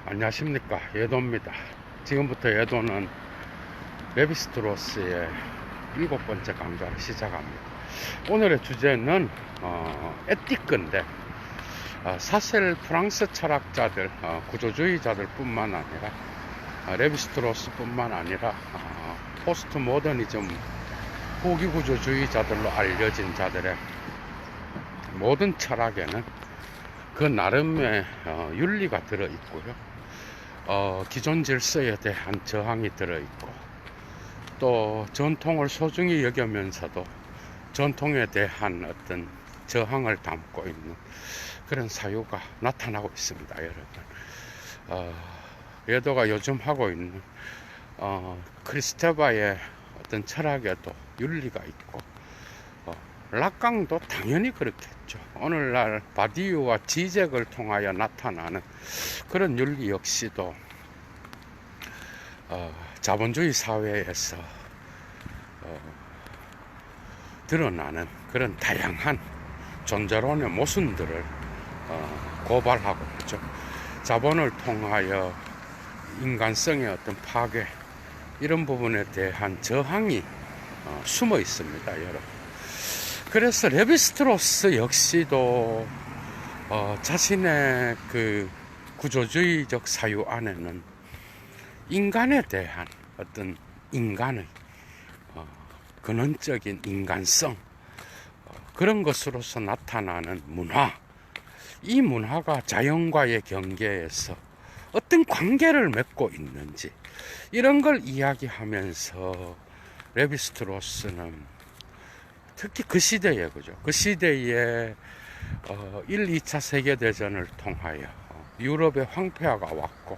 안녕하십니까, 예도입니다. 지금부터 예도는 레비스트로스의 7번째 강좌를 시작합니다. 오늘의 주제는 에티크인데, 사실 프랑스 철학자들, 구조주의자들 뿐만 아니라 레비스트로스 뿐만 아니라 포스트 모더니즘 후기 구조주의자들로 알려진 자들의 모든 철학에는 그 나름의 윤리가 들어있고요. 기존 질서에 대한 저항이 들어있고, 또 전통을 소중히 여기면서도 전통에 대한 어떤 저항을 담고 있는 그런 사유가 나타나고 있습니다, 여러분. 예도가 요즘 하고 있는 크리스토바의 어떤 철학에도 윤리가 있고, 락강도 당연히 그렇겠죠. 오늘날 바디유와 지적을 통하여 나타나는 그런 윤리 역시도 자본주의 사회에서 드러나는 그런 다양한 존재론의 모순들을 고발하고 있죠. 자본을 통하여 인간성의 어떤 파괴, 이런 부분에 대한 저항이 숨어 있습니다, 여러분. 그래서 레비스트로스 역시도 자신의 그 구조주의적 사유 안에는 인간에 대한 어떤 인간의 근원적인 인간성, 그런 것으로서 나타나는 문화, 이 문화가 자연과의 경계에서 어떤 관계를 맺고 있는지, 이런 걸 이야기하면서 레비스트로스는 특히 그 시대에, 그죠? 그 시대에 1, 2차 세계대전을 통하여 유럽의 황폐화가 왔고,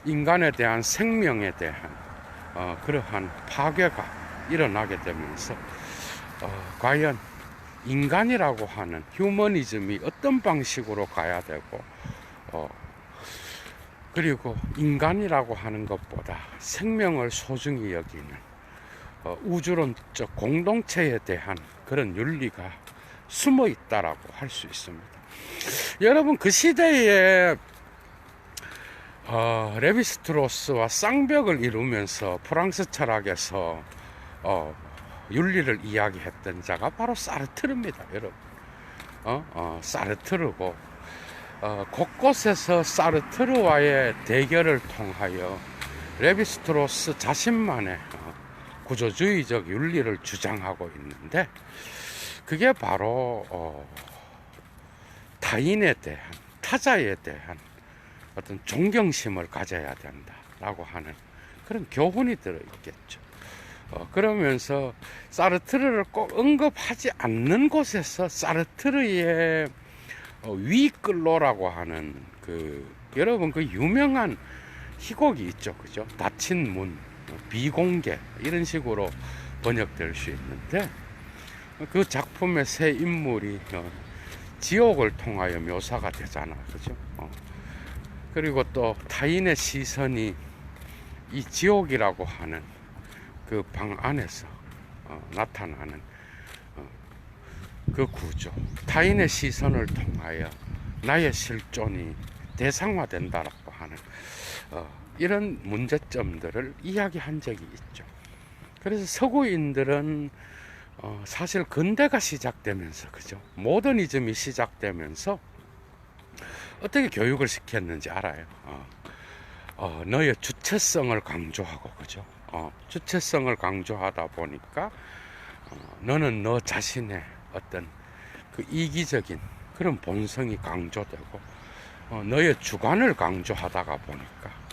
인간에 대한 생명에 대한 그러한 파괴가 일어나게 되면서 과연 인간이라고 하는 휴머니즘이 어떤 방식으로 가야 되고, 그리고 인간이라고 하는 것보다 생명을 소중히 여기는 우주론적 공동체에 대한 그런 윤리가 숨어 있다라고 할 수 있습니다. 여러분, 그 시대에 레비스트로스와 쌍벽을 이루면서 프랑스 철학에서 윤리를 이야기했던 자가 바로 사르트르입니다, 여러분. 사르트르고, 곳곳에서 사르트르와의 대결을 통하여 레비스트로스 자신만의 구조주의적 윤리를 주장하고 있는데, 그게 바로 타인에 대한, 타자에 대한 어떤 존경심을 가져야 된다라고 하는 그런 교훈이 들어있겠죠. 그러면서 사르트르를 꼭 언급하지 않는 곳에서 사르트르의 위끌로라고 하는 여러분 그 유명한 희곡이 있죠, 그죠? 닫힌 문, 비공개, 이런 식으로 번역될 수 있는데, 그 작품의 세 인물이 지옥을 통하여 묘사가 되잖아, 그죠? 그리고 또 타인의 시선이 이 지옥이라고 하는 그 방 안에서 나타나는 그 구조, 타인의 시선을 통하여 나의 실존이 대상화된다라고 하는 이런 문제점들을 이야기한 적이 있죠. 그래서 서구인들은 사실 근대가 시작되면서, 그죠? 모더니즘이 시작되면서 어떻게 교육을 시켰는지 알아요. 너의 주체성을 강조하고, 그죠? 주체성을 강조하다 보니까 너는 너 자신의 어떤 그 이기적인 그런 본성이 강조되고, 너의 주관을 강조하다가 보니까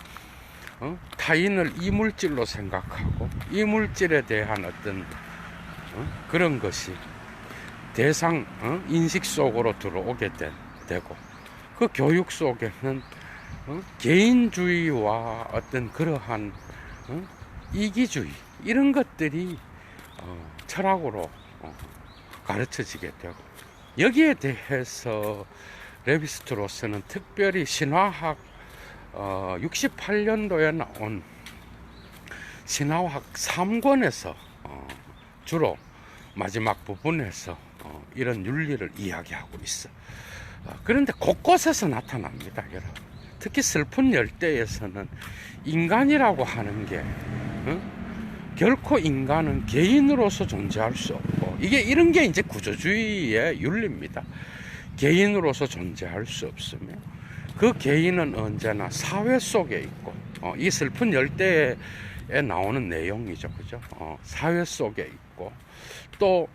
타인을 이물질로 생각하고, 이물질에 대한 어떤 그런 것이 대상 인식 속으로 들어오게 되고, 그 교육 속에는 개인주의와 어떤 그러한 이기주의, 이런 것들이 철학으로 가르쳐지게 되고, 여기에 대해서 레비스트로스는 특별히 신화학 68년도에 나온 신화학 3권에서 주로 마지막 부분에서 이런 윤리를 이야기하고 있어. 그런데 곳곳에서 나타납니다, 여러분. 특히 슬픈 열대에서는 인간이라고 하는 게 결코 인간은 개인으로서 존재할 수 없고, 이게 이런 게 이제 구조주의의 윤리입니다. 개인으로서 존재할 수 없으며 그 개인은 언제나 사회 속에 있고, 이 슬픈 열대에 나오는 내용이죠, 그죠? 사회 속에 있고, 또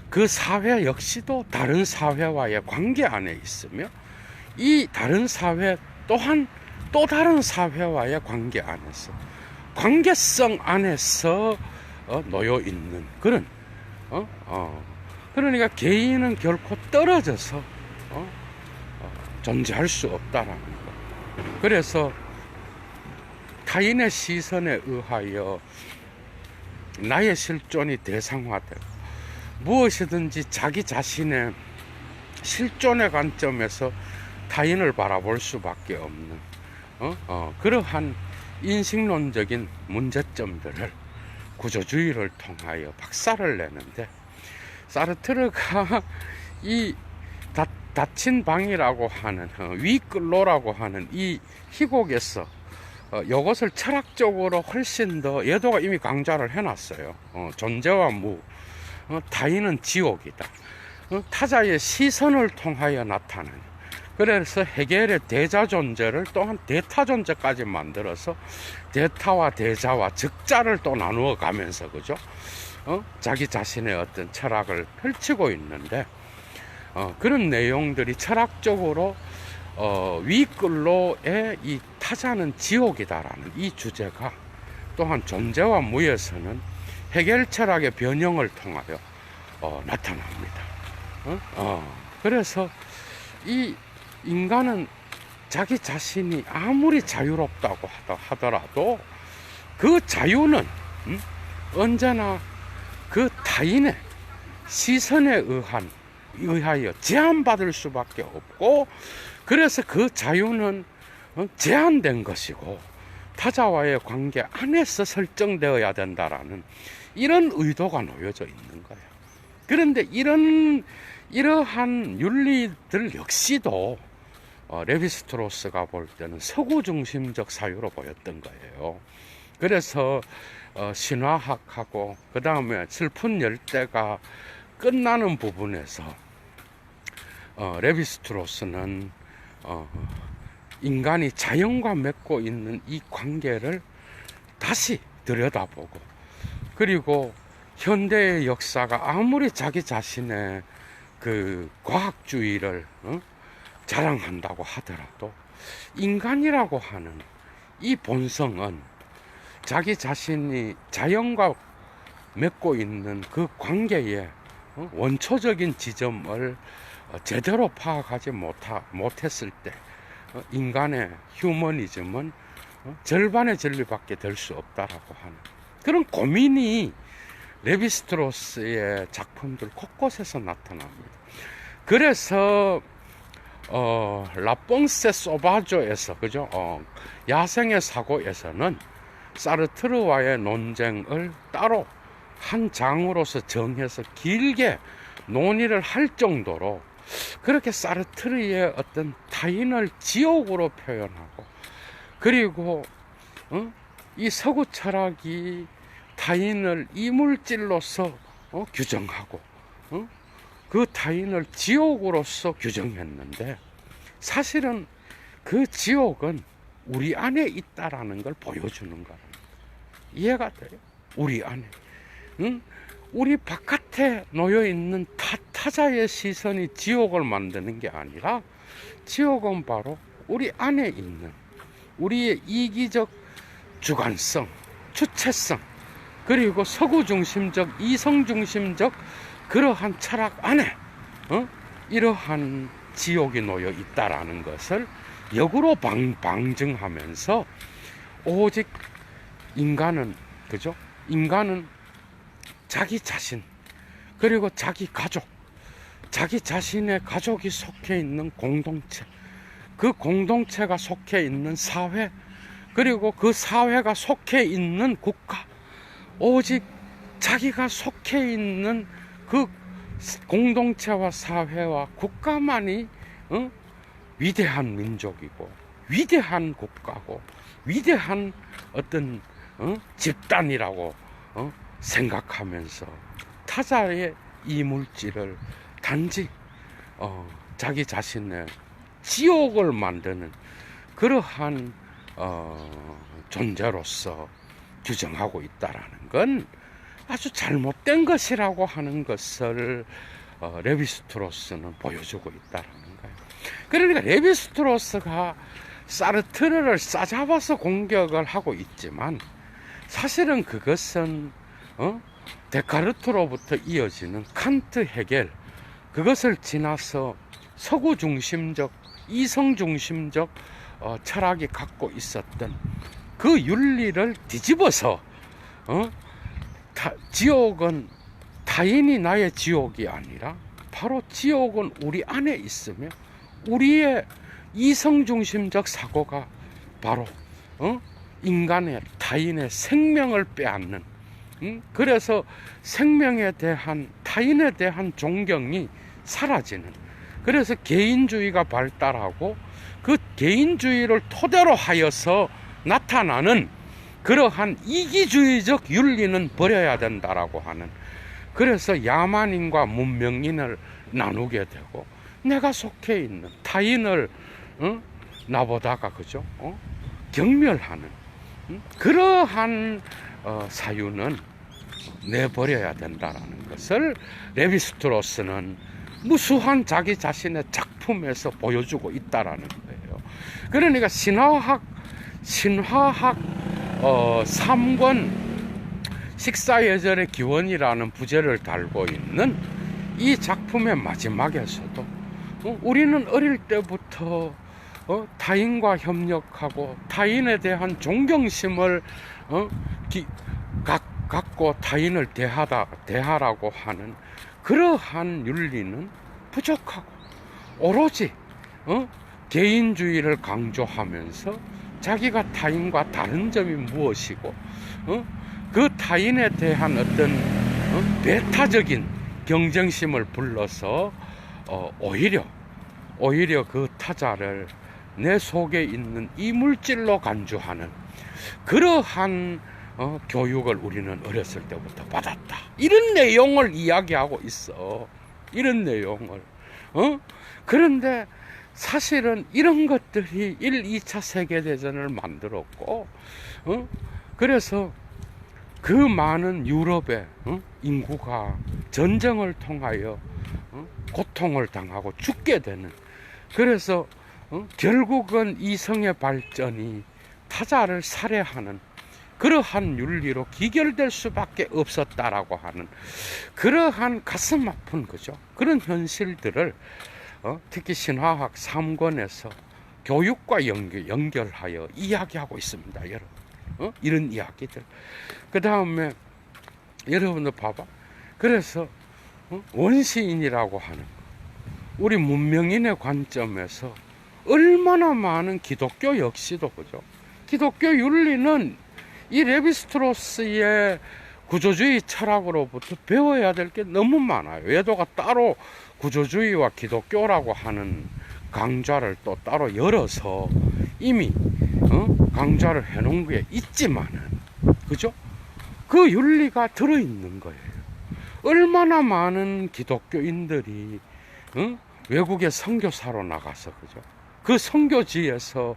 그 사회 역시도 다른 사회와의 관계 안에 있으며, 이 다른 사회 또한 또 다른 사회와의 관계 안에서, 관계성 안에서 놓여 있는 그런 그러니까 개인은 결코 떨어져서 존재할 수 없다라는 거. 그래서 타인의 시선에 의하여 나의 실존이 대상화되고, 무엇이든지 자기 자신의 실존의 관점에서 타인을 바라볼 수밖에 없는 그러한 인식론적인 문제점들을 구조주의를 통하여 박살을 내는데, 사르트르가 이 닫힌 방이라고 하는 위끌로라고 하는 이 희곡에서 이것을 철학적으로 훨씬 더, 예도가 이미 강좌를 해놨어요. 존재와 무, 타인은 지옥이다. 타자의 시선을 통하여 나타나는. 그래서 헤겔의 대자 존재를 또한 대타 존재까지 만들어서 대타와 대자와 적자를 또 나누어 가면서, 그죠? 자기 자신의 어떤 철학을 펼치고 있는데, 그런 내용들이 철학적으로 위끌로의 이 타자는 지옥이다라는 이 주제가 또한 존재와 무에서는 헤겔 철학의 변형을 통하여 나타납니다. 그래서 이 인간은 자기 자신이 아무리 자유롭다고 하더라도 그 자유는 언제나 그 타인의 시선에 의하여 제한받을 수밖에 없고, 그래서 그 자유는 제한된 것이고 타자와의 관계 안에서 설정되어야 된다라는 이런 의도가 놓여져 있는 거예요. 그런데 이러한 윤리들 역시도 레비스트로스가 볼 때는 서구 중심적 사유로 보였던 거예요. 그래서 신화학하고 그 다음에 슬픈 열대가 끝나는 부분에서 레비스트로스는 인간이 자연과 맺고 있는 이 관계를 다시 들여다보고, 그리고 현대의 역사가 아무리 자기 자신의 그 과학주의를 자랑한다고 하더라도 인간이라고 하는 이 본성은 자기 자신이 자연과 맺고 있는 그 관계의 원초적인 지점을 제대로 파악하지 못했을 때 인간의 휴머니즘은 절반의 진리밖에 될 수 없다라고 하는 그런 고민이 레비스트로스의 작품들 곳곳에서 나타납니다. 그래서 라뽕세 소바조에서, 그죠? 야생의 사고에서는 사르트르와의 논쟁을 따로 한 장으로서 정해서 길게 논의를 할 정도로, 그렇게 사르트르의 어떤 타인을 지옥으로 표현하고, 그리고 이 서구 철학이 타인을 이물질로서 규정하고 그 타인을 지옥으로서 규정했는데, 사실은 그 지옥은 우리 안에 있다라는 걸 보여주는 거예요. 이해가 돼요? 우리 안에. 우리 바깥에 놓여있는 타자의 시선이 지옥을 만드는 게 아니라, 지옥은 바로 우리 안에 있는 우리의 이기적 주관성, 주체성, 그리고 서구 중심적, 이성 중심적 그러한 철학 안에 이러한 지옥이 놓여 있다라는 것을 역으로 방증하면서, 오직 인간은, 그죠? 인간은 자기 자신, 그리고 자기 가족, 자기 자신의 가족이 속해 있는 공동체, 그 공동체가 속해 있는 사회, 그리고 그 사회가 속해 있는 국가, 오직 자기가 속해 있는 그 공동체와 사회와 국가만이 위대한 민족이고 위대한 국가고 위대한 어떤 집단이라고 생각하면서 타자의 이물질을 단지 자기 자신의 지옥을 만드는 그러한 존재로서 규정하고 있다라는 건 아주 잘못된 것이라고 하는 것을 레비스트로스는 보여주고 있다라는 거예요. 그러니까 레비스트로스가 사르트르를 싸잡아서 공격을 하고 있지만 사실은 그것은 데카르트로부터 이어지는 칸트, 헤겔, 그것을 지나서 서구 중심적, 이성 중심적 철학이 갖고 있었던 그 윤리를 뒤집어서 지옥은 타인이 나의 지옥이 아니라 바로 지옥은 우리 안에 있으며 우리의 이성 중심적 사고가 바로 인간의 타인의 생명을 빼앗는 그래서 생명에 대한 타인에 대한 존경이 사라지는 그래서 개인주의가 발달하고 그 개인주의를 토대로 하여서 나타나는 그러한 이기주의적 윤리는 버려야 된다라고 하는 그래서 야만인과 문명인을 나누게 되고 내가 속해 있는 타인을 나보다가 그죠? 경멸하는 그러한 사유는 내버려야 된다라는 것을 레비스트로스는 무수한 자기 자신의 작품에서 보여주고 있다라는 거예요. 그러니까 신화학 3권 식사예절의 기원이라는 부제를 달고 있는 이 작품의 마지막에서도 우리는 어릴 때부터 타인과 협력하고 타인에 대한 존경심을 갖고 타인을 대하라고 하는 그러한 윤리는 부족하고 오로지 개인주의를 강조하면서 자기가 타인과 다른 점이 무엇이고 그 타인에 대한 어떤 배타적인 경쟁심을 불러서 오히려 그 타자를 내 속에 있는 이물질로 간주하는 그러한 교육을 우리는 어렸을 때부터 받았다. 이런 내용을 이야기하고 있어. 이런 내용을. 그런데 사실은 이런 것들이 1, 2차 세계대전을 만들었고, 그래서 그 많은 유럽의 인구가 전쟁을 통하여 고통을 당하고 죽게 되는 그래서 결국은 이성의 발전이 타자를 살해하는 그러한 윤리로 기결될 수밖에 없었다라고 하는 그러한 가슴 아픈 거죠. 그런 현실들을 특히 신화학 3권에서 교육과 연결하여 이야기하고 있습니다. 여러분, 이런 이야기들. 그 다음에 여러분들 봐봐. 그래서 원시인이라고 하는 우리 문명인의 관점에서 얼마나 많은 기독교 역시도 그죠. 기독교 윤리는 이 레비스트로스의 구조주의 철학으로부터 배워야 될 게 너무 많아요. 외도가 따로 구조주의와 기독교라고 하는 강좌를 또 따로 열어서 이미 강좌를 해놓은 게 있지만은 그죠? 그 윤리가 들어있는 거예요. 얼마나 많은 기독교인들이 외국에 선교사로 나가서 그죠? 그 선교지에서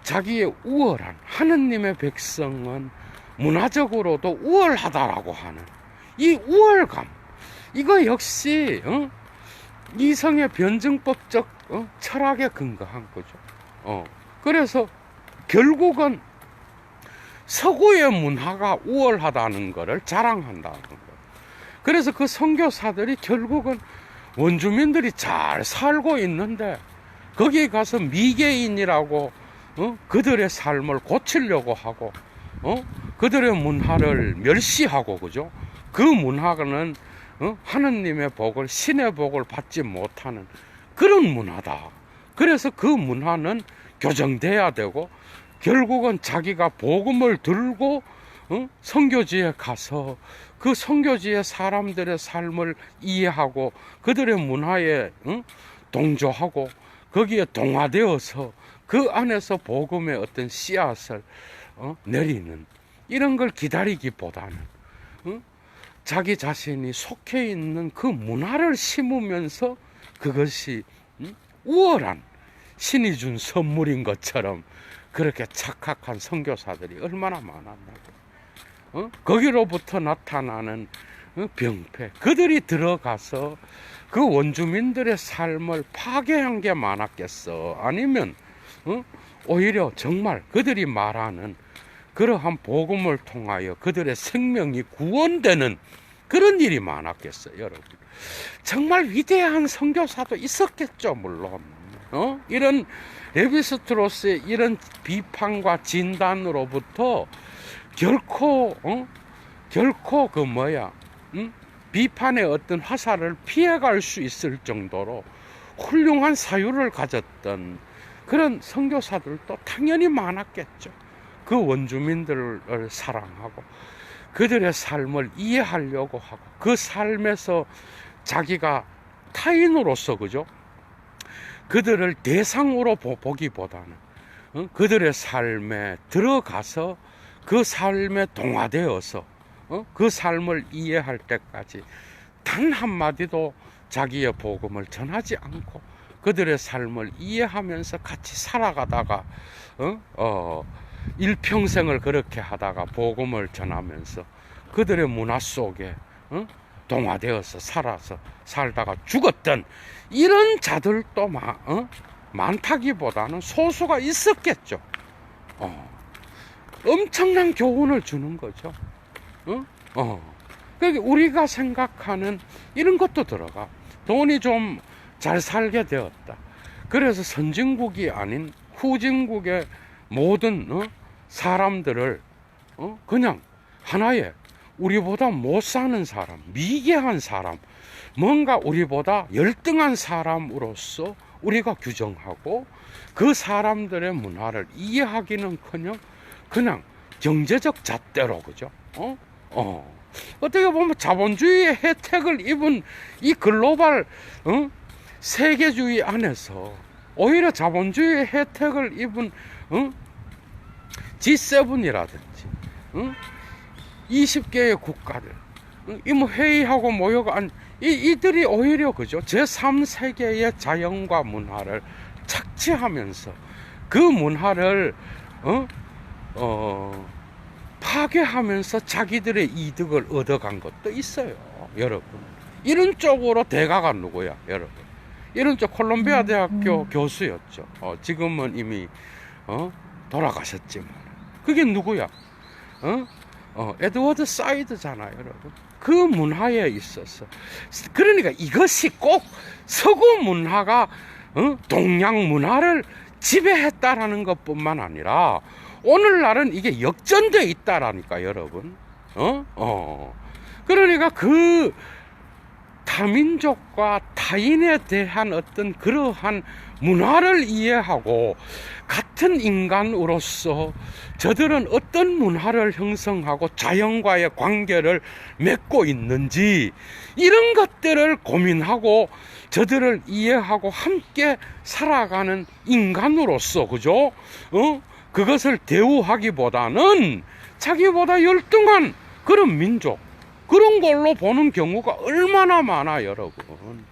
자기의 우월한 하느님의 백성은 문화적으로도 우월하다라고 하는 이 우월감, 이거 역시 이성의 변증법적 철학에 근거한 거죠. 그래서 결국은 서구의 문화가 우월하다는 것을 자랑한다는 거예요. 그래서 그 선교사들이 결국은 원주민들이 잘 살고 있는데 거기에 가서 미개인이라고 그들의 삶을 고치려고 하고 그들의 문화를 멸시하고 그죠? 그 문화는 하느님의 복을 신의 복을 받지 못하는 그런 문화다. 그래서 그 문화는 교정돼야 되고 결국은 자기가 복음을 들고 선교지에 가서 그 선교지의 사람들의 삶을 이해하고 그들의 문화에 동조하고 거기에 동화되어서 그 안에서 복음의 어떤 씨앗을 내리는 이런 걸 기다리기보다는 자기 자신이 속해 있는 그 문화를 심으면서 그것이 우월한 신이 준 선물인 것처럼 그렇게 착각한 선교사들이 얼마나 많았나요? 거기로부터 나타나는 병폐, 그들이 들어가서 그 원주민들의 삶을 파괴한 게 많았겠어? 아니면 오히려 정말 그들이 말하는 그러한 복음을 통하여 그들의 생명이 구원되는 그런 일이 많았겠어요, 여러분. 정말 위대한 선교사도 있었겠죠, 물론. 이런 레비스트로스의 이런 비판과 진단으로부터 결코 비판의 어떤 화살을 피해갈 수 있을 정도로 훌륭한 사유를 가졌던 그런 선교사들도 당연히 많았겠죠. 그 원주민들을 사랑하고 그들의 삶을 이해하려고 하고 그 삶에서 자기가 타인으로서 그죠? 그들을 대상으로 보기보다는 그들의 삶에 들어가서 그 삶에 동화되어서 그 삶을 이해할 때까지 단 한마디도 자기의 복음을 전하지 않고 그들의 삶을 이해하면서 같이 살아가다가 일평생을 그렇게 하다가 복음을 전하면서 그들의 문화 속에 동화되어서 살다가 죽었던 이런 자들도 많다기보다는 소수가 있었겠죠. 엄청난 교훈을 주는 거죠. 그러니까 우리가 생각하는 이런 것도 들어가. 돈이 좀 잘 살게 되었다. 그래서 선진국이 아닌 후진국의 모든 사람들을 그냥 하나의 우리보다 못 사는 사람, 미개한 사람, 뭔가 우리보다 열등한 사람으로서 우리가 규정하고 그 사람들의 문화를 이해하기는커녕 그냥 경제적 잣대로, 그죠? 어떻게 보면 자본주의의 혜택을 입은 이 글로벌 세계주의 안에서 오히려 자본주의의 혜택을 입은 G7이라든지 20개의 국가들 이 회의하고 모여가 이들이 오히려 그죠? 제3세계의 자연과 문화를 착취하면서 그 문화를 파괴하면서 자기들의 이득을 얻어간 것도 있어요, 여러분. 이런 쪽으로 대가가 누구야, 여러분? 이런 쪽 콜롬비아 대학교 교수였죠. 지금은 이미 돌아가셨지만 그게 누구야? 에드워드 사이드잖아요, 여러분. 그 문화에 있어서 그러니까 이것이 꼭 서구 문화가 동양 문화를 지배했다라는 것뿐만 아니라 오늘날은 이게 역전돼 있다라니까, 여러분. 그러니까 그 타민족과 타인에 대한 어떤 그러한 문화를 이해하고 같은 인간으로서 저들은 어떤 문화를 형성하고 자연과의 관계를 맺고 있는지 이런 것들을 고민하고 저들을 이해하고 함께 살아가는 인간으로서, 그죠? 그것을 대우하기보다는 자기보다 열등한 그런 민족, 그런 걸로 보는 경우가 얼마나 많아, 여러분.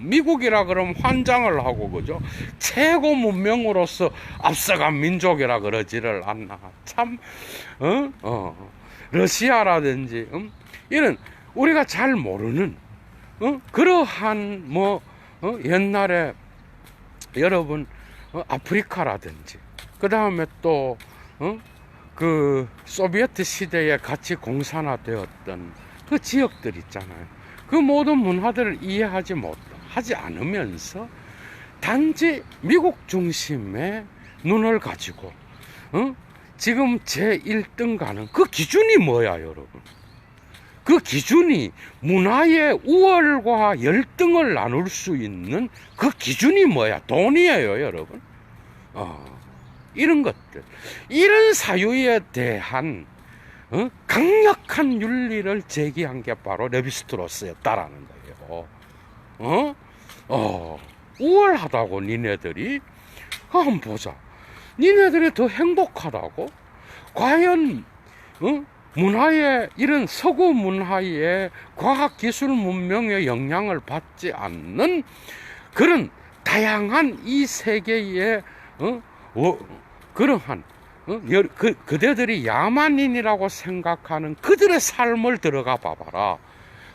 미국이라 그러면 환장을 하고, 그죠? 최고 문명으로서 앞서간 민족이라 그러지를 않나. 참, 러시아라든지, 이런 우리가 잘 모르는, 그러한, 옛날에, 여러분, 아프리카라든지, 그 다음에 또, 그 소비에트 시대에 같이 공산화되었던 그 지역들 있잖아요. 그 모든 문화들을 이해하지 않으면서 단지 미국 중심의 눈을 가지고 지금 제1등 가는 그 기준이 뭐야, 여러분? 그 기준이 문화의 우월과 열등을 나눌 수 있는 그 기준이 뭐야? 돈이에요, 여러분. 이런 것들, 이런 사유에 대한 강력한 윤리를 제기한 게 바로 레비스트로스였다라는 거예요. 우월하다고 니네들이? 한번 보자. 니네들이 더 행복하다고? 과연 문화의 이런 서구 문화의 과학기술 문명의 영향을 받지 않는 그런 다양한 이 세계의 그러한 그대들이 야만인이라고 생각하는 그들의 삶을 들어가 봐봐라.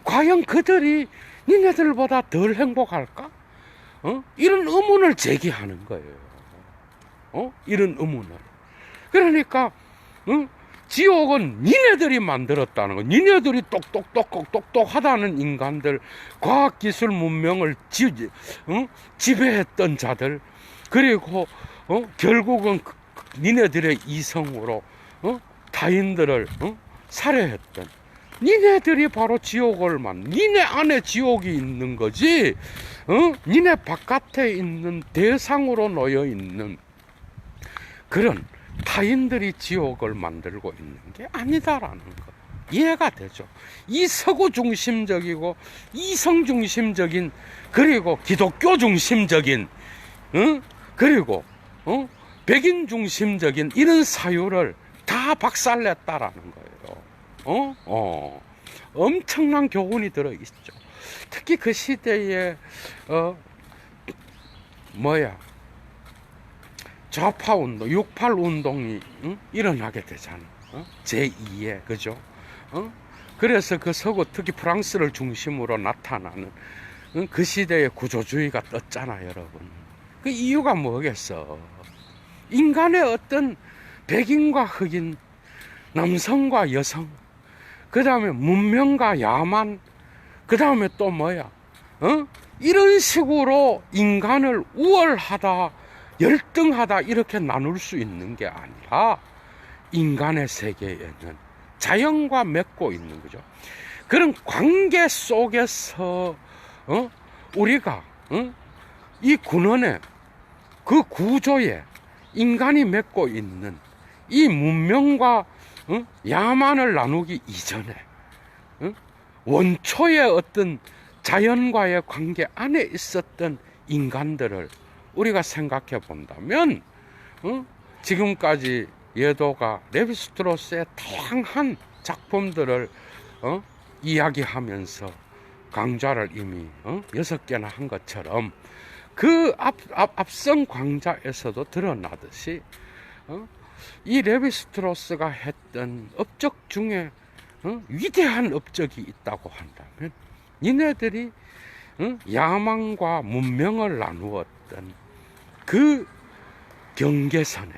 과연 그들이 니네들보다 덜 행복할까? 이런 의문을 제기하는 거예요. 이런 의문을. 그러니까 지옥은 니네들이 만들었다는 거. 니네들이 똑똑하다는 인간들, 과학기술 문명을 지배했던 자들, 그리고 결국은 니네들의 이성으로 타인들을 살해했던 니네들이 바로 지옥을 니네 안에 지옥이 있는 거지. 니네 바깥에 있는 대상으로 놓여 있는 그런 타인들이 지옥을 만들고 있는 게 아니다라는 거. 이해가 되죠? 이 서구 중심적이고 이성 중심적인, 그리고 기독교 중심적인, 그리고 백인 중심적인 이런 사유를 다 박살냈다라는 거예요. 엄청난 교훈이 들어있죠. 특히 그 시대에 좌파 운동, 6.8 운동이 일어나게 되잖아. 제2의, 그죠? 그래서 그 서구, 특히 프랑스를 중심으로 나타나는 그 시대의 구조주의가 떴잖아, 여러분. 그 이유가 뭐겠어? 인간의 어떤 백인과 흑인, 남성과 여성, 그 다음에 문명과 야만, 그 다음에 또 이런 식으로 인간을 우월하다, 열등하다 이렇게 나눌 수 있는 게 아니라 인간의 세계에는 자연과 맺고 있는 거죠. 그런 관계 속에서 우리가 이 근원의 그 구조에 인간이 맺고 있는 이 문명과 야만을 나누기 이전에 원초의 어떤 자연과의 관계 안에 있었던 인간들을 우리가 생각해 본다면 지금까지 예도가 레비스트로스의 다양한 작품들을 이야기하면서 강좌를 이미 6개나 한 것처럼 그 앞선 강좌에서도 드러나듯이 이 레비스트로스가 했던 업적 중에 위대한 업적이 있다고 한다면 니네들이 야망과 문명을 나누었던 그 경계선에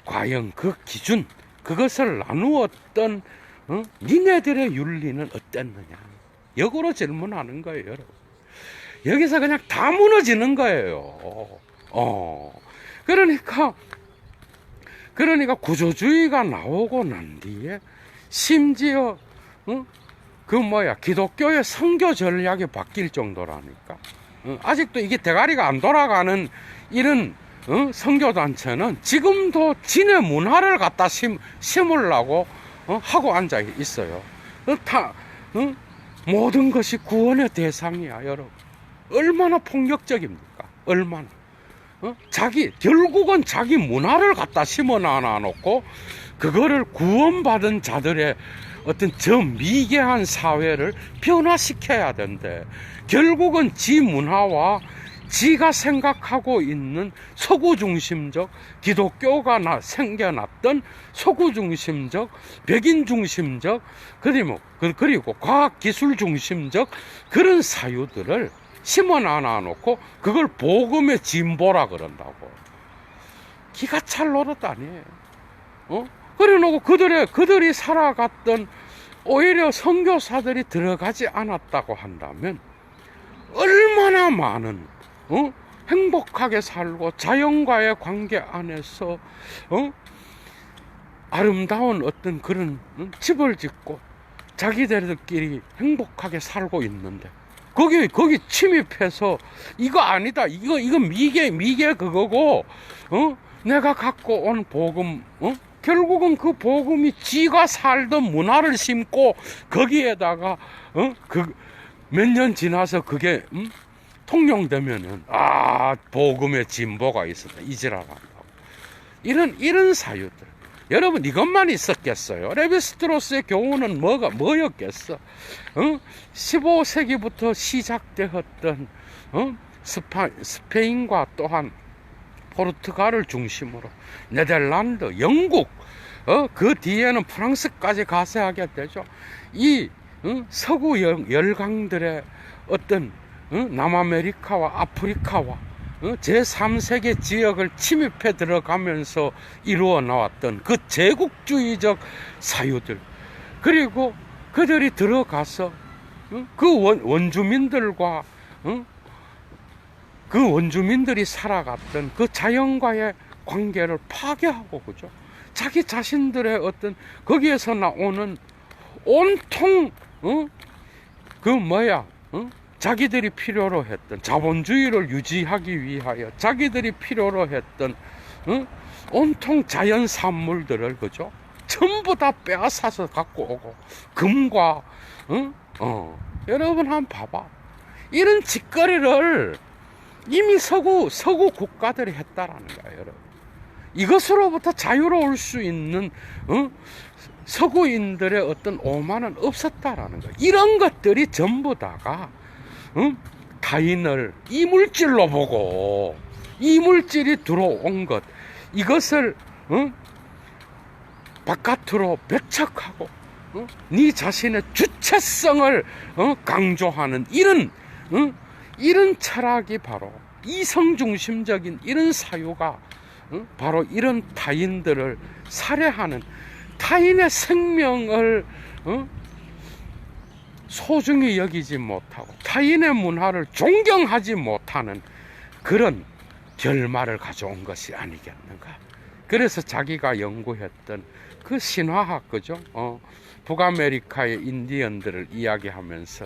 과연 그 기준, 그것을 나누었던 니네들의 윤리는 어땠느냐, 역으로 질문하는 거예요, 여러분. 여기서 그냥 다 무너지는 거예요. 그러니까 구조주의가 나오고 난 뒤에 심지어 기독교의 선교 전략이 바뀔 정도라니까. 아직도 이게 대가리가 안 돌아가는 이런 선교단체는 지금도 진의 문화를 갖다 심으려고 하고 앉아 있어요. 모든 것이 구원의 대상이야, 여러분. 얼마나 폭력적입니까? 얼마나. 결국은 자기 문화를 갖다 심어놔 놓고 그거를 구원받은 자들의 어떤 저 미개한 사회를 변화시켜야 된대. 결국은 지 문화와 지가 생각하고 있는 서구 중심적, 기독교가 생겨났던 서구 중심적, 백인 중심적, 그리고 과학 기술 중심적 그런 사유들을 심어놔 놓고 그걸 복음의 진보라 그런다고. 기가 찰 노릇 아니에요. 그래 놓고 그들이 살아갔던, 오히려 선교사들이 들어가지 않았다고 한다면 얼마나 많은 행복하게 살고 자연과의 관계 안에서 아름다운 어떤 그런 집을 짓고 자기들끼리 행복하게 살고 있는데 거기 침입해서 이거 아니다, 이거 미개 그거고 내가 갖고 온 복음, 결국은 그 복음이 지가 살던 문화를 심고 거기에다가 그 몇 년 지나서 그게 통용되면은 복음의 진보가 있었다 이지랄한다고. 이런 사유들. 여러분 이것만 있었겠어요? 레비스트로스의 교훈은 뭐였겠어? 15세기부터 시작되었던 스페인과 또한 포르투갈을 중심으로 네덜란드, 영국, 그 뒤에는 프랑스까지 가세하게 되죠. 이 서구 열강들의 어떤 남아메리카와 아프리카와 제3세계 지역을 침입해 들어가면서 이루어 나왔던 그 제국주의적 사유들, 그리고 그들이 들어가서 그 원주민들과 그 원주민들이 살아갔던 그 자연과의 관계를 파괴하고, 그죠? 자기 자신들의 어떤 거기에서 나오는 온통 자기들이 필요로 했던 자본주의를 유지하기 위하여 자기들이 필요로 했던 온통 자연 산물들을, 그죠? 전부 다 빼앗아서 갖고 오고, 금과 여러분 한번 봐봐. 이런 짓거리를 이미 서구 국가들이 했다라는 거예요, 여러분. 이것으로부터 자유로울 수 있는 서구인들의 어떤 오만은 없었다라는 거예요. 이런 것들이 전부 다가 타인을 이물질로 보고 이물질이 들어온 것, 이것을 바깥으로 배척하고 네 자신의 주체성을 강조하는 이런 철학이 바로 이성중심적인 이런 사유가 바로 이런 타인들을 살해하는, 타인의 생명을 소중히 여기지 못하고 타인의 문화를 존경하지 못하는 그런 결말을 가져온 것이 아니겠는가. 그래서 자기가 연구했던 그 신화학, 그죠? 북아메리카의 인디언들을 이야기하면서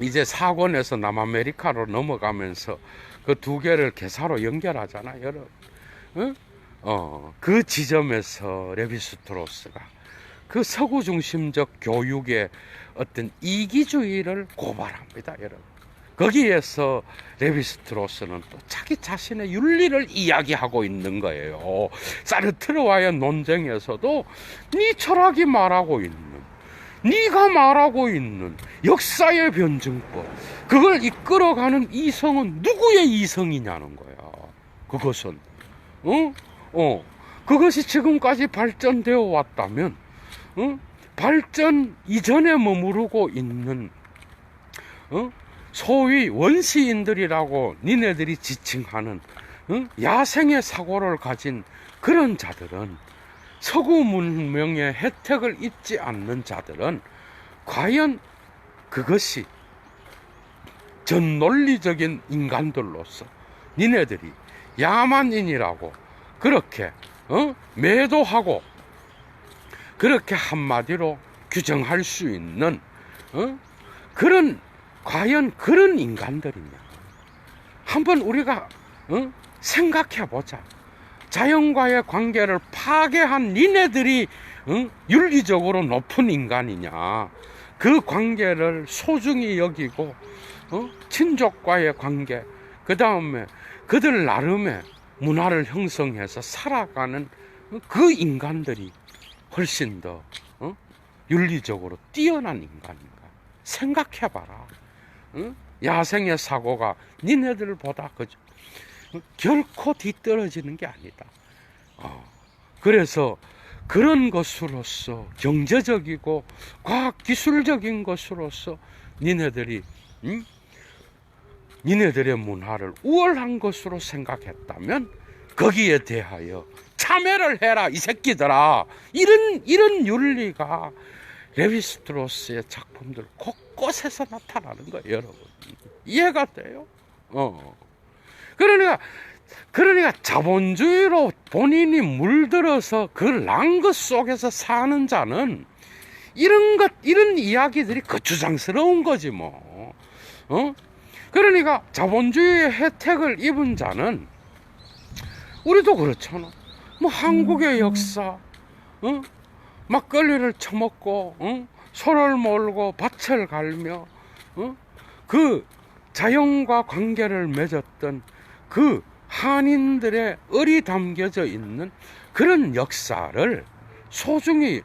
이제 사권에서 남아메리카로 넘어가면서 그 두 개를 개사로 연결하잖아요, 여러분. 그 지점에서 레비스트로스가 그 서구 중심적 교육의 어떤 이기주의를 고발합니다, 여러분. 거기에서 레비스트로스는 또 자기 자신의 윤리를 이야기하고 있는 거예요. 사르트르와의 논쟁에서도 네 철학이 말하고 있는, 네가 말하고 있는 역사의 변증법, 그걸 이끌어가는 이성은 누구의 이성이냐는 거야. 그것은 그것이 지금까지 발전되어 왔다면 발전 이전에 머무르고 있는 소위 원시인들이라고 니네들이 지칭하는 야생의 사고를 가진 그런 자들은, 서구 문명의 혜택을 입지 않는 자들은 과연 그것이 전논리적인 인간들로서 니네들이 야만인이라고 그렇게 매도하고 그렇게 한마디로 규정할 수 있는 과연 그런 인간들이냐. 한번 우리가 생각해 보자. 자연과의 관계를 파괴한 니네들이 윤리적으로 높은 인간이냐. 그 관계를 소중히 여기고 친족과의 관계, 그 다음에 그들 나름의 문화를 형성해서 살아가는 그 인간들이 훨씬 더 윤리적으로 뛰어난 인간인가. 생각해봐라. 야생의 사고가 니네들보다 결코 뒤떨어지는 게 아니다. 그래서 그런 것으로서 경제적이고 과학기술적인 것으로서 니네들이 니네들의 문화를 우월한 것으로 생각했다면 거기에 대하여 참여를 해라, 이 새끼들아. 이런 윤리가 레비스트로스의 작품들 곳곳에서 나타나는 거예요, 여러분. 이해가 돼요? 그러니까 자본주의로 본인이 물들어서 그 랑그 속에서 사는 자는 이런 이야기들이 거추장스러운 거지 뭐. 그러니까 자본주의의 혜택을 입은 자는, 우리도 그렇잖아. 뭐 한국의 역사, 막걸리를 처먹고, 소를 몰고 밭을 갈며, 그 자연과 관계를 맺었던 그 한인들의 을이 담겨져 있는 그런 역사를 소중히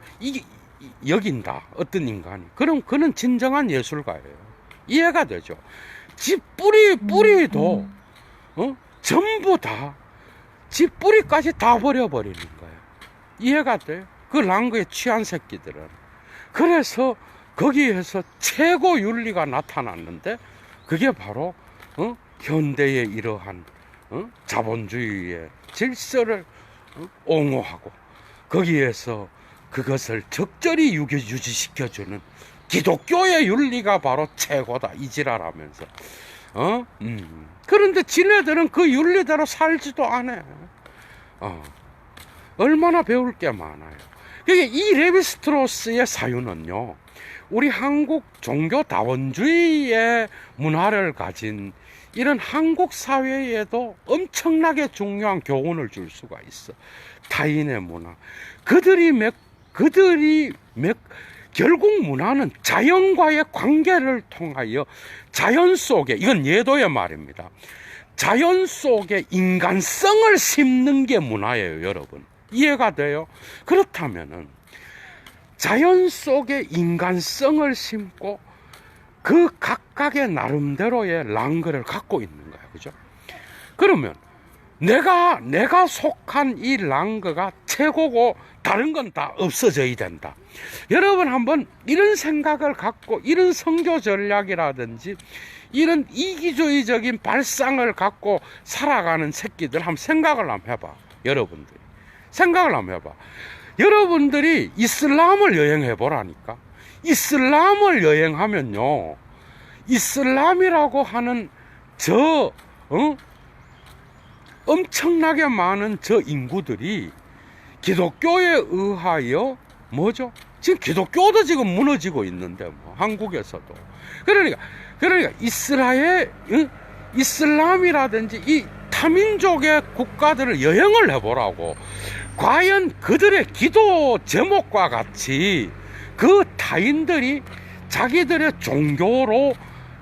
여긴다, 어떤 인간이. 그럼 그는 진정한 예술가예요. 이해가 되죠? 집 뿌리도 전부 다 집 뿌리까지 다 버려버리는 거예요. 이해가 돼요? 그 랑그에 취한 새끼들은. 그래서 거기에서 최고 윤리가 나타났는데, 그게 바로 현대의 이러한 자본주의의 질서를 옹호하고 거기에서 그것을 적절히 유지시켜주는 기독교의 윤리가 바로 최고다, 이지랄하면서. 그런데 지네들은 그 윤리대로 살지도 않아. 얼마나 배울 게 많아요. 이 레비스트로스의 사유는요, 우리 한국 종교 다원주의의 문화를 가진 이런 한국 사회에도 엄청나게 중요한 교훈을 줄 수가 있어. 타인의 문화. 결국 문화는 자연과의 관계를 통하여 자연 속에, 이건 예도의 말입니다. 자연 속에 인간성을 심는 게 문화예요, 여러분. 이해가 돼요? 그렇다면은 자연 속에 인간성을 심고 그 각각의 나름대로의 랑그를 갖고 있는 거야, 그죠? 그러면 내가 속한 이 랑그가 최고고 다른 건 다 없어져야 된다. 여러분 한번 이런 생각을 갖고, 이런 선교 전략이라든지 이런 이기주의적인 발상을 갖고 살아가는 새끼들 한번 생각을 한번 해봐. 여러분들이 생각을 한번 해봐. 여러분들이 이슬람을 여행해 보라니까. 이슬람을 여행하면요, 이슬람이라고 하는 엄청나게 많은 인구들이 기독교에 의하여 뭐죠? 지금 기독교도 지금 무너지고 있는데, 한국에서도. 그러니까 이슬람이라든지 이 타민족의 국가들을 여행을 해보라고. 과연 그들의 기도 제목과 같이 그 타인들이 자기들의 종교로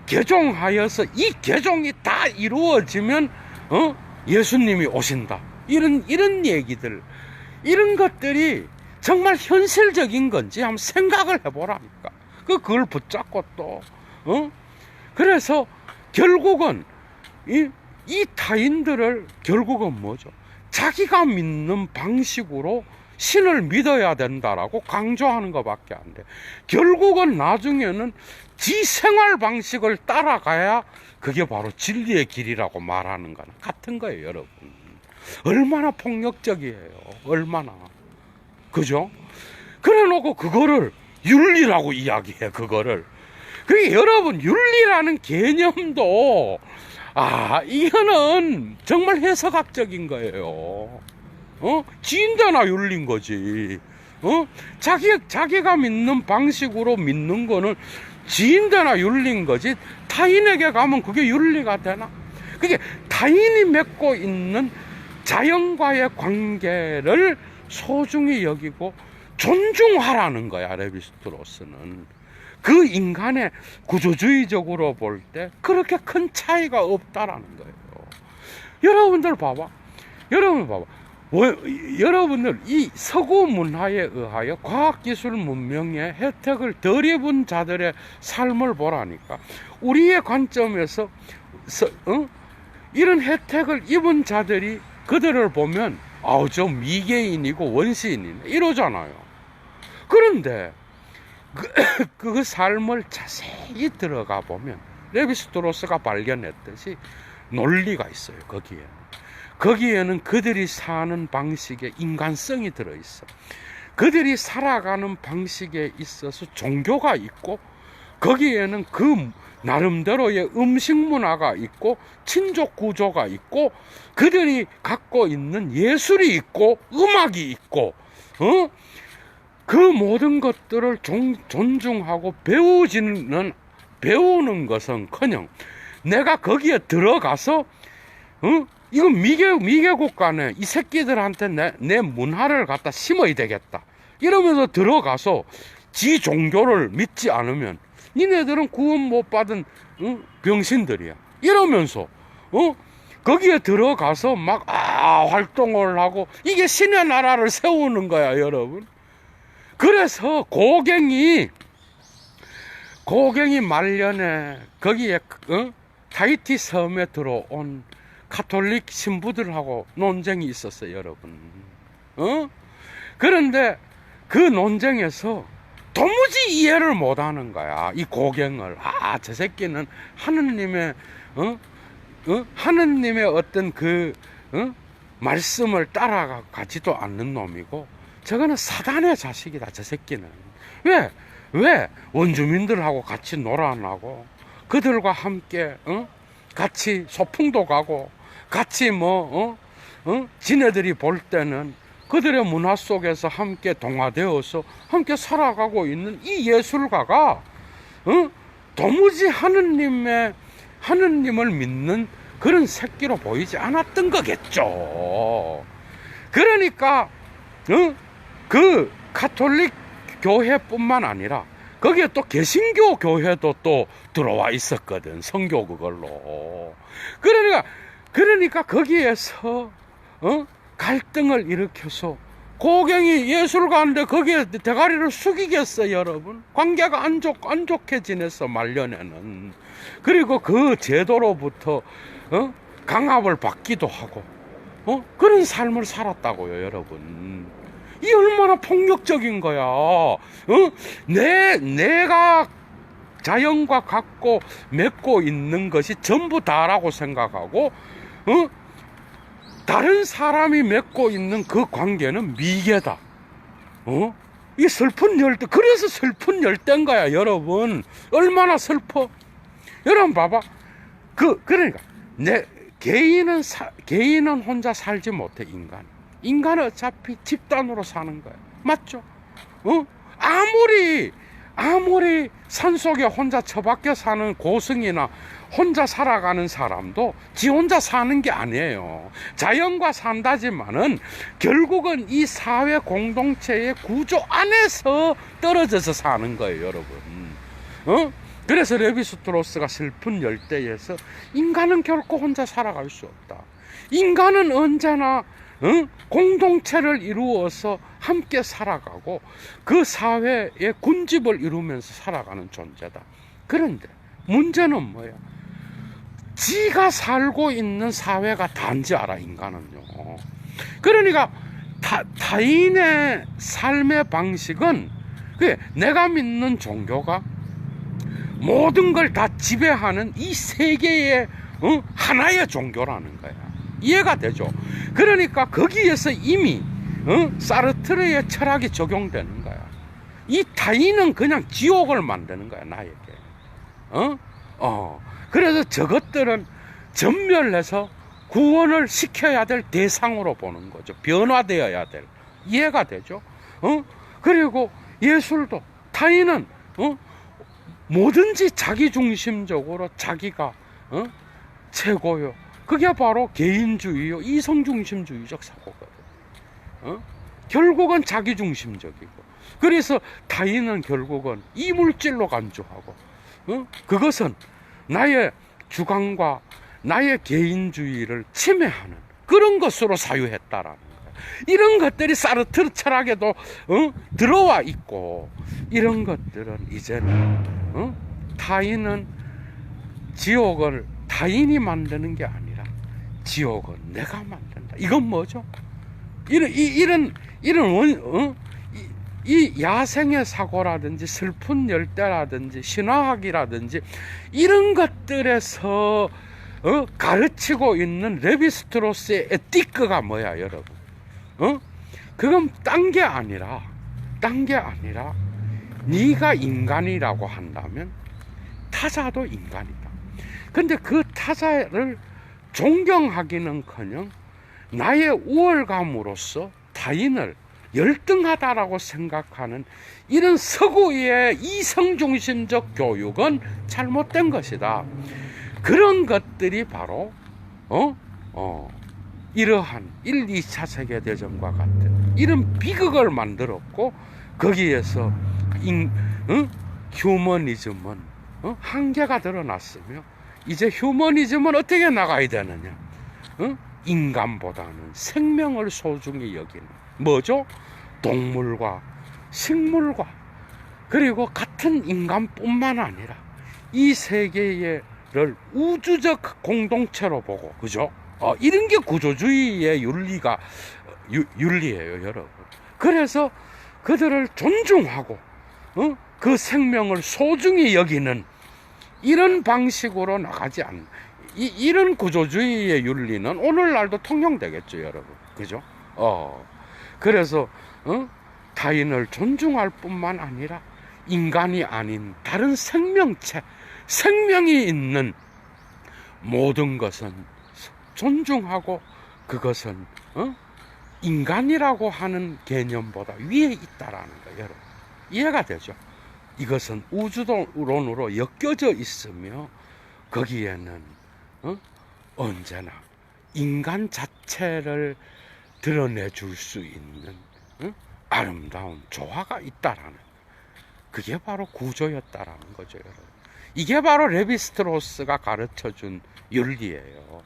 개종하여서 이 개종이 다 이루어지면 예수님이 오신다, 이런 얘기들, 이런 것들이 정말 현실적인 건지 한번 생각을 해보라니까. 그걸 붙잡고 또 그래서 결국은 이 타인들을 결국은 뭐죠? 자기가 믿는 방식으로 신을 믿어야 된다라고 강조하는 것밖에 안 돼. 결국은 나중에는 지 생활 방식을 따라가야 그게 바로 진리의 길이라고 말하는 거는 같은 거예요, 여러분. 얼마나 폭력적이에요, 얼마나. 그죠? 그래 놓고 그거를 윤리라고 이야기해, 그거를. 그게 여러분, 윤리라는 개념도 이거는 정말 해석학적인 거예요. 지인대나 윤리인 거지. 자기가 믿는 방식으로 믿는 거는 지인대나 윤리인 거지. 타인에게 가면 그게 윤리가 되나? 그게 타인이 맺고 있는 자연과의 관계를 소중히 여기고 존중하라는 거야, 레비스트로스는. 그 인간의 구조주의적으로 볼 때 그렇게 큰 차이가 없다라는 거예요. 여러분들 봐봐. 여러분들 이 서구 문화에 의하여 과학기술 문명의 혜택을 덜 입은 자들의 삶을 보라니까. 우리의 관점에서 이런 혜택을 입은 자들이 그들을 보면 저 미개인이고 원시인이네 이러잖아요. 그런데 그 삶을 자세히 들어가 보면 레비스트로스가 발견했듯이 논리가 있어요. 거기에는 그들이 사는 방식에 인간성이 들어있어. 그들이 살아가는 방식에 있어서 종교가 있고, 거기에는 그 나름대로의 음식 문화가 있고, 친족 구조가 있고, 그들이 갖고 있는 예술이 있고, 음악이 있고, 그 모든 것들을 존중하고 배우는 것은커녕 내가 거기에 들어가서 이거 미개국 간에 이 새끼들한테 내 문화를 갖다 심어야 되겠다 이러면서 들어가서 지 종교를 믿지 않으면 니네들은 구원 못 받은 병신들이야. 이러면서 거기에 들어가서 막 활동을 하고 이게 신의 나라를 세우는 거야, 여러분. 그래서 고갱이 말년에 거기에 타히티 섬에 들어온 가톨릭 신부들하고 논쟁이 있었어요, 여러분. 그런데 그 논쟁에서 도무지 이해를 못하는 거야, 이 고갱을. 저 새끼는 하느님의 하느님의 어떤 그 말씀을 따라가지도 않는 놈이고, 저거는 사단의 자식이다, 저 새끼는. 왜 원주민들하고 같이 놀아나고 그들과 함께 같이 소풍도 가고 같이 지네들이 볼 때는 그들의 문화 속에서 함께 동화되어서 함께 살아가고 있는 이 예술가가 도무지 하느님을 믿는 그런 새끼로 보이지 않았던 거겠죠. 그러니까 그 가톨릭 교회뿐만 아니라 거기에 또 개신교 교회도 또 들어와 있었거든, 성교 그걸로. 그러니까 거기에서 갈등을 일으켜서 고갱이 예술가인데 거기에 대가리를 숙이겠어, 여러분. 관계가 안 좋게 지냈어, 말년에는. 그리고 그 제도로부터 강압을 받기도 하고 그런 삶을 살았다고요, 여러분. 이 얼마나 폭력적인 거야. 내가 자연과 갖고 맺고 있는 것이 전부 다라고 생각하고 다른 사람이 맺고 있는 그 관계는 미개다. 이 슬픈 열대. 그래서 슬픈 열대인 거야, 여러분. 얼마나 슬퍼. 여러분 봐봐. 그러니까 개인은 혼자 살지 못해. 인간은 어차피 집단으로 사는 거야. 맞죠? 아무리 산속에 혼자 처박혀 사는 고승이나 혼자 살아가는 사람도 지 혼자 사는 게 아니에요. 자연과 산다지만은 결국은 이 사회 공동체의 구조 안에서 떨어져서 사는 거예요, 여러분. 그래서 레비스트로스가 슬픈 열대에서 인간은 결코 혼자 살아갈 수 없다. 인간은 언제나 공동체를 이루어서 함께 살아가고 그 사회의 군집을 이루면서 살아가는 존재다. 그런데 문제는 뭐야? 지가 살고 있는 사회가 단지 알아, 인간은요. 그러니까 타인의 삶의 방식은 내가 믿는 종교가 모든 걸 다 지배하는 이 세계의 하나의 종교라는 거야. 이해가 되죠? 그러니까 거기에서 이미 사르트르의 철학이 적용되는 거야. 이 타인은 그냥 지옥을 만드는 거야, 나에게. 그래서 저것들은 전멸해서 구원을 시켜야 될 대상으로 보는 거죠. 변화되어야 될. 이해가 되죠? 그리고 예술도 타인은 뭐든지 자기중심적으로 자기가 최고요. 그게 바로 개인주의요, 이성중심주의적 사고거든. 결국은 자기중심적이고, 그래서 타인은 결국은 이물질로 간주하고, 그것은 나의 주관과 나의 개인주의를 침해하는 그런 것으로 사유했다라는 거야. 이런 것들이 사르트르 철학에도 들어와 있고, 이런 것들은 이제는 타인은 지옥을 타인이 만드는 게 아니라 지옥은 내가 만든다. 이건 뭐죠? 이 야생의 사고라든지 슬픈 열대라든지 신화학이라든지 이런 것들에서 가르치고 있는 레비스트로스의 에티크가 뭐야, 여러분? 그건 딴 게 아니라 네가 인간이라고 한다면 타자도 인간이다. 근데 그 타자를 존경하기는커녕 나의 우월감으로서 타인을 열등하다라고 생각하는 이런 서구의 이성중심적 교육은 잘못된 것이다. 그런 것들이 바로 이러한 1, 2차 세계대전과 같은 이런 비극을 만들었고, 거기에서 휴머니즘은 한계가 드러났으며 이제 휴머니즘은 어떻게 나가야 되느냐? 인간보다는 생명을 소중히 여기는 뭐죠? 동물과 식물과 그리고 같은 인간뿐만 아니라 이 세계를 우주적 공동체로 보고, 그죠? 이런 게 구조주의의 윤리예요, 여러분. 그래서 그들을 존중하고, 그 생명을 소중히 여기는 이런 방식으로 나가지 않는, 이런 구조주의의 윤리는 오늘날도 통용되겠죠, 여러분. 그죠? 그래서, 타인을 존중할 뿐만 아니라 인간이 아닌 다른 생명체, 생명이 있는 모든 것은 존중하고 그것은 인간이라고 하는 개념보다 위에 있다라는 거예요, 여러분. 이해가 되죠? 이것은 우주론으로 엮여져 있으며 거기에는 언제나 인간 자체를 드러내줄 수 있는 아름다운 조화가 있다라는, 그게 바로 구조였다라는 거죠, 여러분. 이게 바로 레비스트로스가 가르쳐준 윤리예요.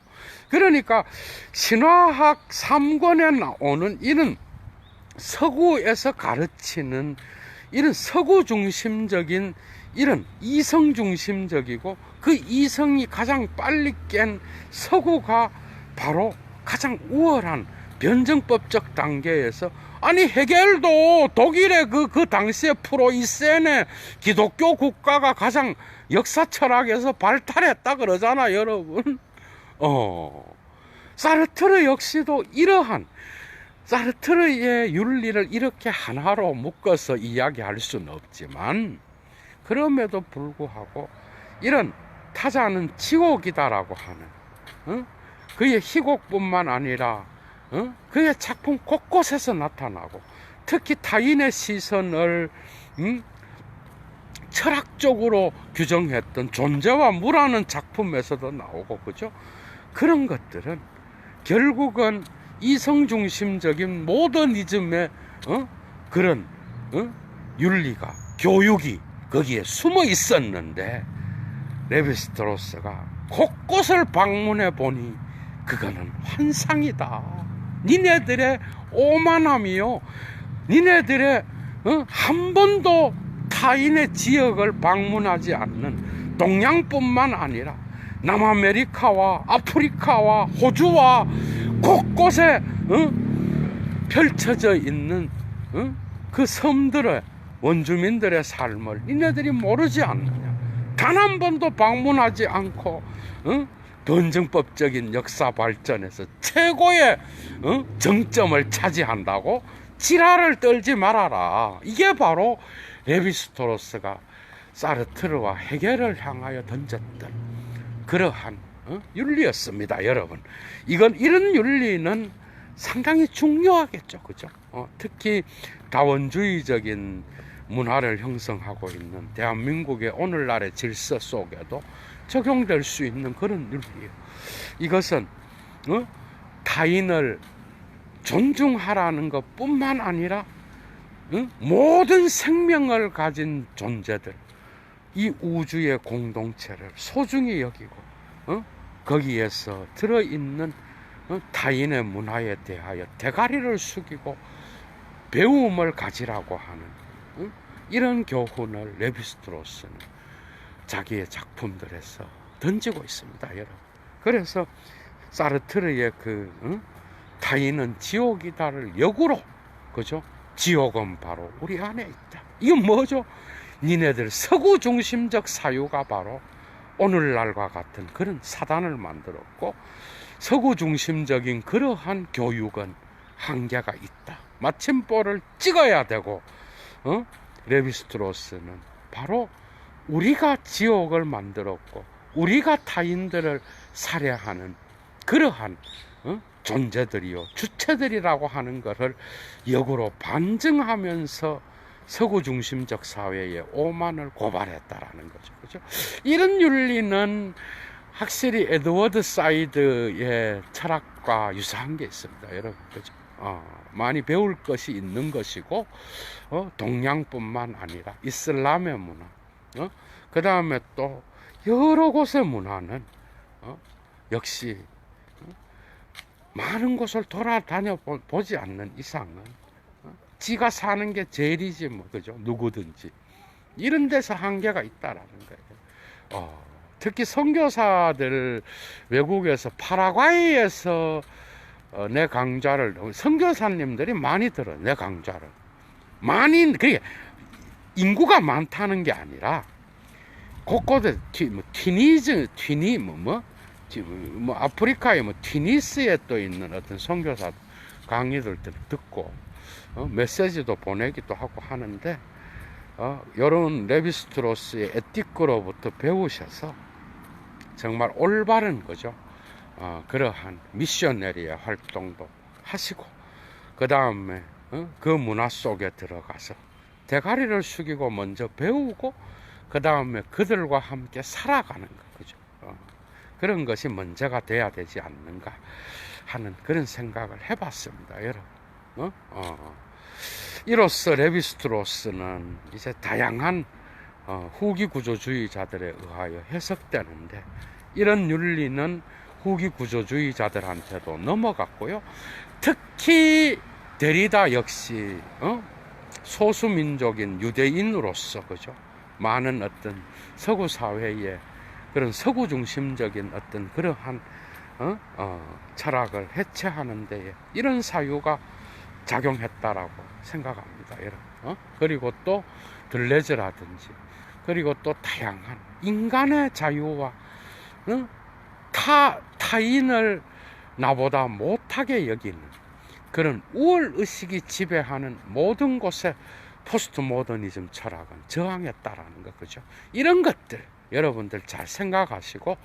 그러니까 신화학 3권에 나오는 이런 서구에서 가르치는 이런 서구 중심적인, 이런 이성 중심적이고 그 이성이 가장 빨리 깬 서구가 바로 가장 우월한 변증법적 단계에서, 아니 헤겔도 독일의 그 당시에 프로이센의 기독교 국가가 가장 역사 철학에서 발달했다 그러잖아, 여러분. 사르트르 역시도 이러한 사르트르의 윤리를 이렇게 하나로 묶어서 이야기할 수는 없지만, 그럼에도 불구하고 이런 타자는 지옥이다라고 하는 그의 희곡뿐만 아니라 그의 작품 곳곳에서 나타나고, 특히 타인의 시선을 철학적으로 규정했던 존재와 무라는 작품에서도 나오고, 그죠? 그런 것들은 결국은 이성중심적인 모더니즘의 그런 윤리가, 교육이 거기에 숨어 있었는데, 레비스트로스가 곳곳을 방문해 보니 그거는 환상이다. 니네들의 오만함이요, 니네들의 한 번도 타인의 지역을 방문하지 않는 동양뿐만 아니라 남아메리카와 아프리카와 호주와 곳곳에 펼쳐져 있는 그 섬들의 원주민들의 삶을 니네들이 모르지 않느냐? 단 한 번도 방문하지 않고 변증법적인 역사 발전에서 최고의 정점을 차지한다고 지랄을 떨지 말아라. 이게 바로 레비스토로스가 사르트르와 헤겔을 향하여 던졌던 그러한 윤리였습니다, 여러분. 이런 윤리는 상당히 중요하겠죠, 그죠? 특히 다원주의적인 문화를 형성하고 있는 대한민국의 오늘날의 질서 속에도 적용될 수 있는 그런 윤리예요. 이것은 타인을 존중하라는 것뿐만 아니라 모든 생명을 가진 존재들, 이 우주의 공동체를 소중히 여기고 거기에서 들어있는 타인의 문화에 대하여 대가리를 숙이고 배움을 가지라고 하는 이런 교훈을 레비스트로스는 자기의 작품들에서 던지고 있습니다, 여러분. 그래서 사르트르의 타인은 지옥이다를 역으로, 그죠? 지옥은 바로 우리 안에 있다. 이건 뭐죠? 니네들 서구 중심적 사유가 바로 오늘날과 같은 그런 사단을 만들었고, 서구 중심적인 그러한 교육은 한계가 있다. 마침표를 찍어야 되고, 레비스트로스는 바로 우리가 지옥을 만들었고 우리가 타인들을 살해하는 그러한 존재들이요, 주체들이라고 하는 것을 역으로 반증하면서 서구 중심적 사회의 오만을 고발했다라는 거죠. 그죠? 이런 윤리는 확실히 에드워드 사이드의 철학과 유사한 게 있습니다, 여러분. 그죠? 많이 배울 것이 있는 것이고, 동양뿐만 아니라 이슬람의 문화, 그 다음에 또 여러 곳의 문화는 역시 많은 곳을 돌아다녀 보지 않는 이상은 지가 사는 게 제일이지 뭐, 그죠? 누구든지 이런 데서 한계가 있다라는 거예요. 특히 선교사들 외국에서 파라과이에서 내 강좌를 선교사님들이 많이 들어요. 내 강좌를 많이, 그게 인구가 많다는 게 아니라 곳곳에 아프리카에 튀니스에 또 있는 어떤 선교사 강의들 듣고 메시지도 보내기도 하고 하는데 요런 레비스트로스의 에티크로부터 배우셔서 정말 올바른 거죠. 그러한 미셔너리의 활동도 하시고 그 다음에 그 문화 속에 들어가서 대가리를 숙이고 먼저 배우고 그 다음에 그들과 함께 살아가는 거, 그죠? 그런 것이 먼저가 돼야 되지 않는가 하는 그런 생각을 해봤습니다, 여러분. 이로써 레비스트로스는 이제 다양한 후기 구조주의자들에 의하여 해석되는데, 이런 윤리는 후기 구조주의자들한테도 넘어갔고요. 특히 데리다 역시 소수민족인 유대인으로서, 그죠? 많은 어떤 서구 사회의 그런 서구 중심적인 어떤 그러한 철학을 해체하는 데에 이런 사유가 작용했다라고 생각합니다, 여러분. 그리고 또 들레즈라든지, 그리고 또 다양한 인간의 자유와 타인을 나보다 못하게 여기는 그런 우월의식이 지배하는 모든 곳에 포스트 모더니즘 철학은 저항했다라는 거, 그죠? 이런 것들 여러분들 잘 생각하시고,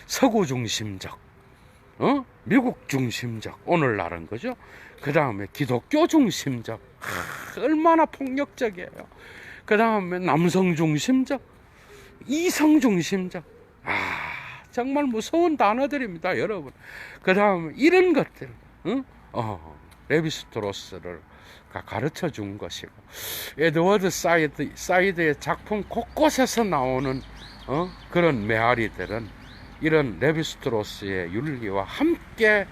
서구 중심적, 미국 중심적, 오늘날은, 그죠? 그 다음에 기독교 중심적, 얼마나 폭력적이에요. 그 다음에 남성 중심적, 이성 중심적, 정말 무서운 단어들입니다, 여러분. 그 다음에 이런 것들, 레비스트로스를 가르쳐 준 것이고, 에드워드 사이드의 작품 곳곳에서 나오는 그런 메아리들은 이런 레비스트로스의 윤리와 함께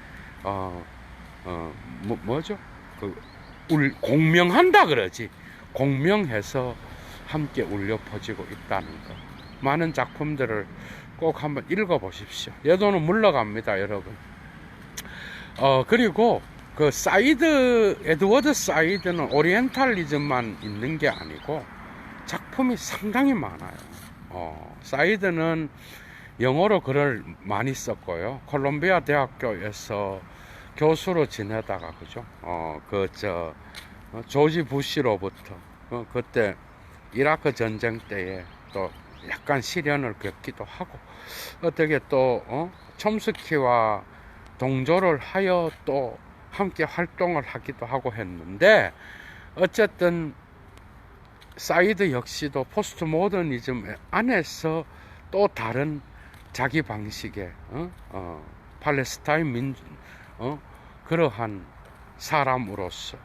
공명한다 그러지, 공명해서 함께 울려 퍼지고 있다는 것. 많은 작품들을 꼭 한번 읽어 보십시오. 얘도는 물러갑니다, 여러분. 그리고 그 에드워드 사이드는 오리엔탈리즘만 있는 게 아니고 작품이 상당히 많아요. 사이드는 영어로 글을 많이 썼고요. 콜롬비아 대학교에서 교수로 지내다가, 그죠? 조지 부시로부터 그때 이라크 전쟁 때에 또 약간 시련을 겪기도 하고, 어떻게 또 촘스키와 동조를 하여 또 함께 활동을 하기도 하고 했는데, 어쨌든 사이드 역시도 포스트 모더니즘 안에서 또 다른 자기 방식의 팔레스타인 그러한 사람으로서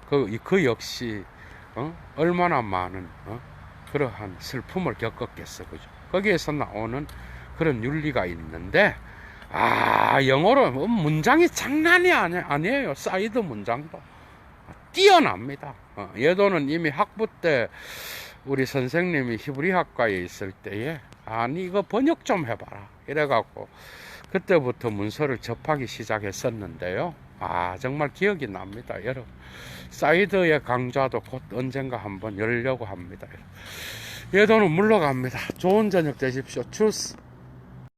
그 역시 얼마나 많은 그러한 슬픔을 겪었겠어, 그죠? 거기에서 나오는 그런 윤리가 있는데, 영어로 문장이 장난이 아니에요. 사이드 문장도 뛰어납니다. 얘도는 이미 학부 때 우리 선생님이 히브리학과에 있을 때에 이거 번역 좀 해봐라 이래갖고 그때부터 문서를 접하기 시작했었는데요. 정말 기억이 납니다, 여러분. 사이드의 강좌도 곧 언젠가 한번 열려고 합니다. 얘도는 물러갑니다. 좋은 저녁 되십시오. 추스.